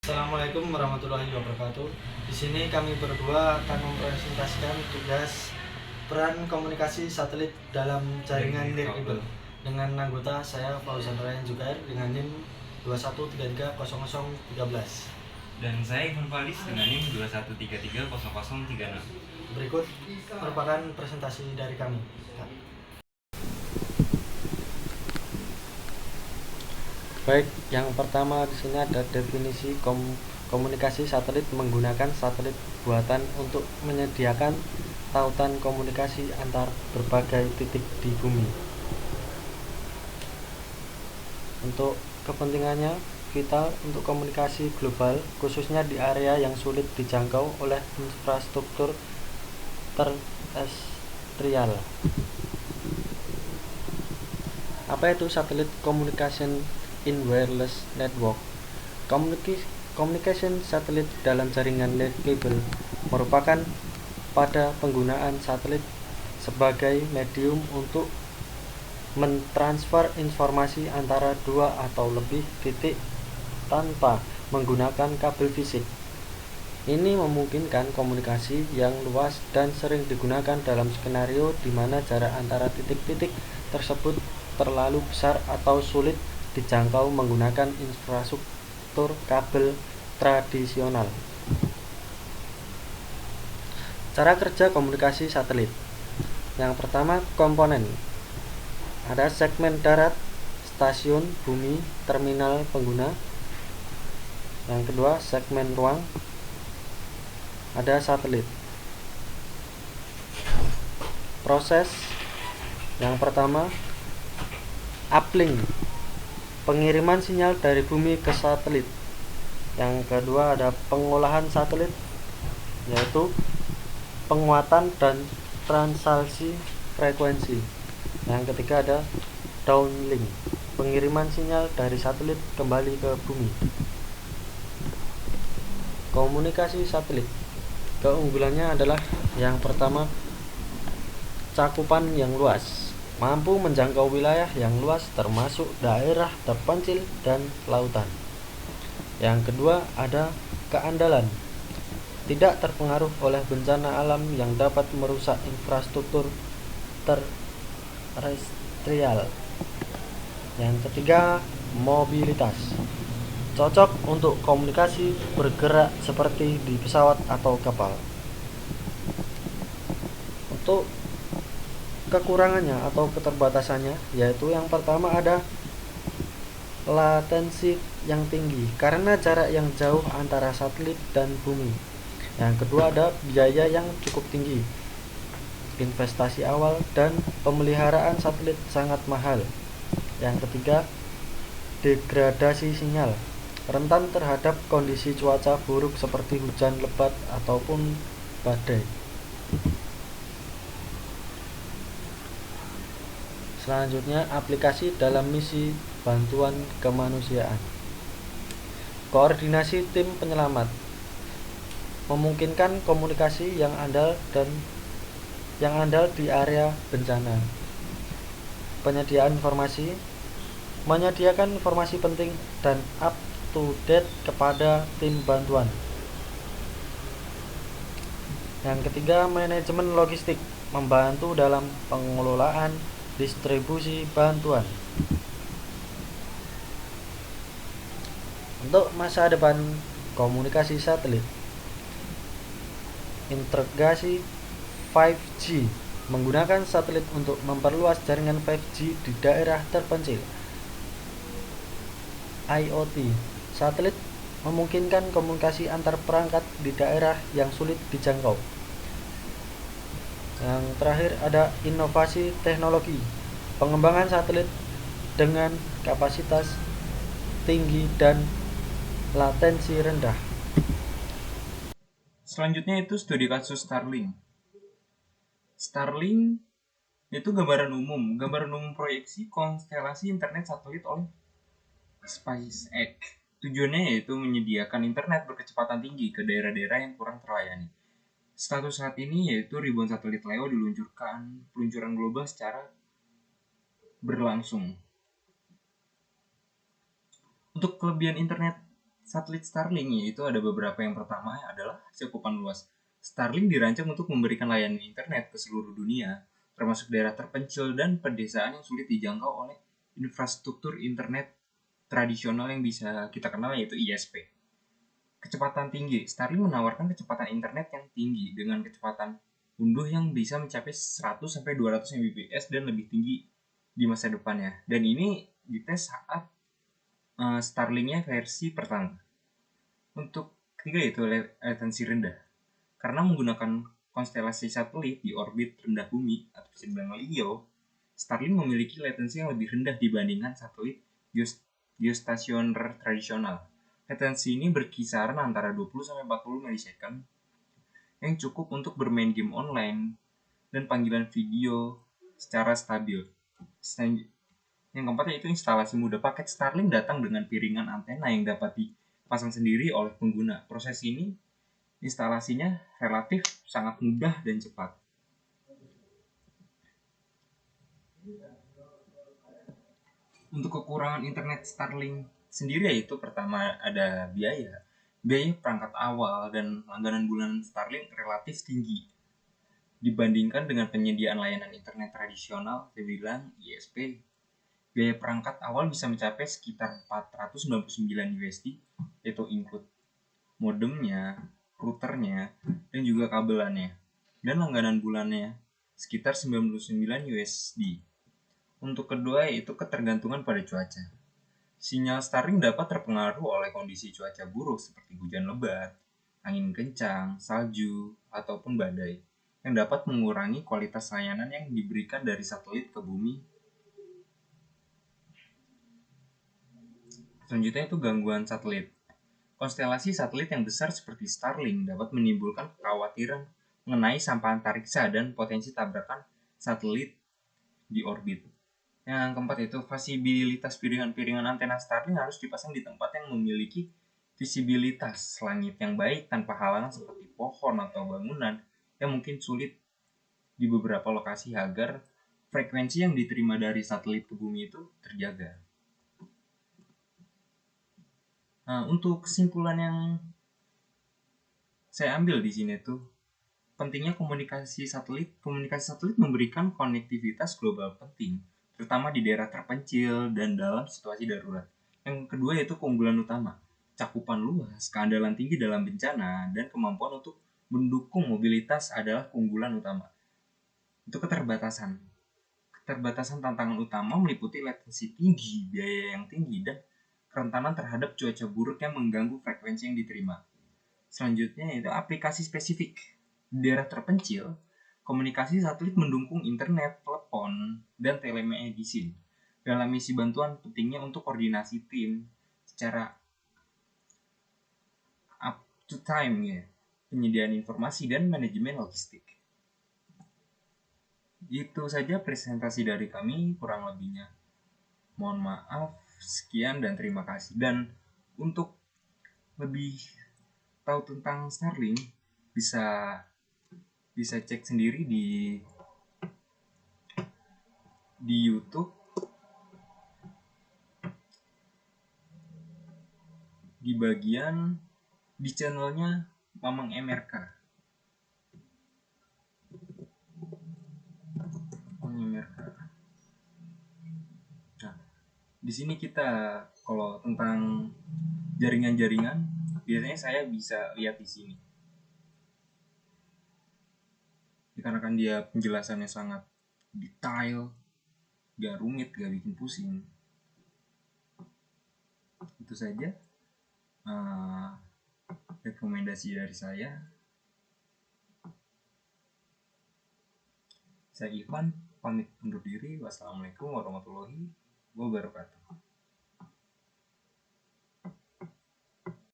Assalamualaikum warahmatullahi wabarakatuh. Di sini kami berdua akan mempresentasikan tugas peran komunikasi satelit dalam jaringan nirkabel dengan anggota saya Fauzan Ryan Jugair dengan NIM 21330013. Dan saya Ivan Falis dengan NIM 21330036. Berikut merupakan presentasi dari kami. Baik, yang pertama di sini ada definisi komunikasi satelit menggunakan satelit buatan untuk menyediakan tautan komunikasi antar berbagai titik di bumi. Untuk kepentingannya vital untuk komunikasi global, khususnya di area yang sulit dijangkau oleh infrastruktur terestrial. Apa itu Satellite Communication in Wireless Network? Communication satelit dalam jaringan nirkabel merupakan pada penggunaan satelit sebagai medium untuk mentransfer informasi antara dua atau lebih titik tanpa menggunakan kabel fisik. Ini memungkinkan komunikasi yang luas dan sering digunakan dalam skenario di mana jarak antara titik-titik tersebut terlalu besar atau sulit dijangkau menggunakan infrastruktur kabel tradisional. Cara kerja komunikasi satelit. Yang pertama, komponen. Ada segmen darat, stasiun, bumi, terminal pengguna. Yang kedua, segmen ruang. Ada satelit. Proses. Yang pertama, uplink, pengiriman sinyal dari bumi ke satelit. Yang kedua ada pengolahan satelit, yaitu penguatan dan translasi frekuensi. Yang ketiga ada downlink, pengiriman sinyal dari satelit kembali ke bumi. Komunikasi satelit, keunggulannya adalah yang pertama, cakupan yang luas, mampu menjangkau wilayah yang luas termasuk daerah terpencil dan lautan. Yang kedua ada keandalan, tidak terpengaruh oleh bencana alam yang dapat merusak infrastruktur terestrial. Yang ketiga, mobilitas, cocok untuk komunikasi bergerak seperti di pesawat atau kapal. Untuk kekurangannya atau keterbatasannya, yaitu yang pertama ada latensi yang tinggi karena jarak yang jauh antara satelit dan bumi. Yang kedua ada biaya yang cukup tinggi, investasi awal dan pemeliharaan satelit sangat mahal. Yang ketiga, degradasi sinyal, rentan terhadap kondisi cuaca buruk seperti hujan lebat ataupun badai. Selanjutnya, aplikasi dalam misi bantuan kemanusiaan. Koordinasi tim penyelamat memungkinkan komunikasi yang andal di area bencana. Penyediaan informasi, menyediakan informasi penting dan up to date kepada tim bantuan. Yang ketiga, manajemen logistik, membantu dalam pengelolaan distribusi bantuan. Untuk masa depan komunikasi satelit, integrasi 5G, menggunakan satelit untuk memperluas jaringan 5G di daerah terpencil. IoT, satelit memungkinkan komunikasi antar perangkat di daerah yang sulit dijangkau. Yang terakhir ada inovasi teknologi, pengembangan satelit dengan kapasitas tinggi dan latensi rendah. Selanjutnya itu studi kasus Starlink. Starlink itu gambaran umum proyeksi konstelasi internet satelit oleh SpaceX. Tujuannya yaitu menyediakan internet berkecepatan tinggi ke daerah-daerah yang kurang terlayani. Status saat ini yaitu ribuan satelit LEO diluncurkan peluncuran global secara berlangsung. Untuk kelebihan internet Satelit Starlink yaitu ada beberapa. Yang pertama adalah cakupan luas. Starlink dirancang untuk memberikan layanan internet ke seluruh dunia, termasuk daerah terpencil dan pedesaan yang sulit dijangkau oleh infrastruktur internet tradisional yang bisa kita kenal, yaitu ISP. Kecepatan tinggi. Starlink menawarkan kecepatan internet yang tinggi dengan kecepatan unduh yang bisa mencapai 100 sampai 200 Mbps dan lebih tinggi di masa depannya. Dan ini dites saat Starlink-nya versi pertama. Untuk ketiga yaitu latensi rendah. Karena menggunakan konstelasi satelit di orbit rendah bumi atau bisa dibilang LEO, Starlink memiliki latensi yang lebih rendah dibandingkan satelit geostasioner tradisional. Latensi ini berkisaran antara 20-40 milisecond yang cukup untuk bermain game online dan panggilan video secara stabil. Yang keempat yaitu instalasi mudah. Paket Starlink datang dengan piringan antena yang dapat dipasang sendiri oleh pengguna. Proses ini instalasinya relatif sangat mudah dan cepat. Untuk kekurangan internet Starlink sendiri yaitu pertama ada biaya. Biaya perangkat awal dan langganan bulanan Starlink relatif tinggi dibandingkan dengan penyediaan layanan internet tradisional, saya bilang ISP. Biaya perangkat awal bisa mencapai sekitar 499 USD, yaitu include modemnya, routernya, dan juga kabelannya. Dan langganan bulannya sekitar 99 USD. Untuk kedua yaitu ketergantungan pada cuaca. Sinyal Starlink dapat terpengaruh oleh kondisi cuaca buruk seperti hujan lebat, angin kencang, salju, ataupun badai, yang dapat mengurangi kualitas layanan yang diberikan dari satelit ke bumi. Selanjutnya itu gangguan satelit. Konstelasi satelit yang besar seperti Starlink dapat menimbulkan kekhawatiran mengenai sampah antariksa dan potensi tabrakan satelit di orbit. Yang keempat itu visibilitas. Piringan-piringan antena Starlink harus dipasang di tempat yang memiliki visibilitas langit yang baik tanpa halangan seperti pohon atau bangunan yang mungkin sulit di beberapa lokasi agar frekuensi yang diterima dari satelit ke bumi itu terjaga. Nah, untuk kesimpulan yang saya ambil di sini tuh pentingnya komunikasi satelit. Komunikasi satelit memberikan konektivitas global penting, terutama di daerah terpencil dan dalam situasi darurat. Yang kedua yaitu keunggulan utama, cakupan luas, keandalan tinggi dalam bencana, dan kemampuan untuk mendukung mobilitas adalah keunggulan utama. Untuk keterbatasan. Keterbatasan tantangan utama meliputi latensi tinggi, biaya yang tinggi, dan kerentanan terhadap cuaca buruk yang mengganggu frekuensi yang diterima. Selanjutnya yaitu aplikasi spesifik. Di daerah terpencil, komunikasi satelit mendukung internet, telepon, dan telemedicine. Dalam misi bantuan pentingnya untuk koordinasi tim secara up to time ya, penyediaan informasi dan manajemen logistik. Itu saja presentasi dari kami, kurang lebihnya mohon maaf. Sekian dan terima kasih. Dan untuk lebih tahu tentang Starlink bisa cek sendiri di YouTube di bagian di channelnya Mamang MRK. Nah, di sini kita kalau tentang jaringan-jaringan biasanya saya bisa lihat di sini. Dikarenakan dia penjelasannya sangat detail, gak rumit, gak bikin pusing. Itu saja rekomendasi dari saya. Saya Ivan, pamit undur diri. Wassalamualaikum warahmatullahi wabarakatuh.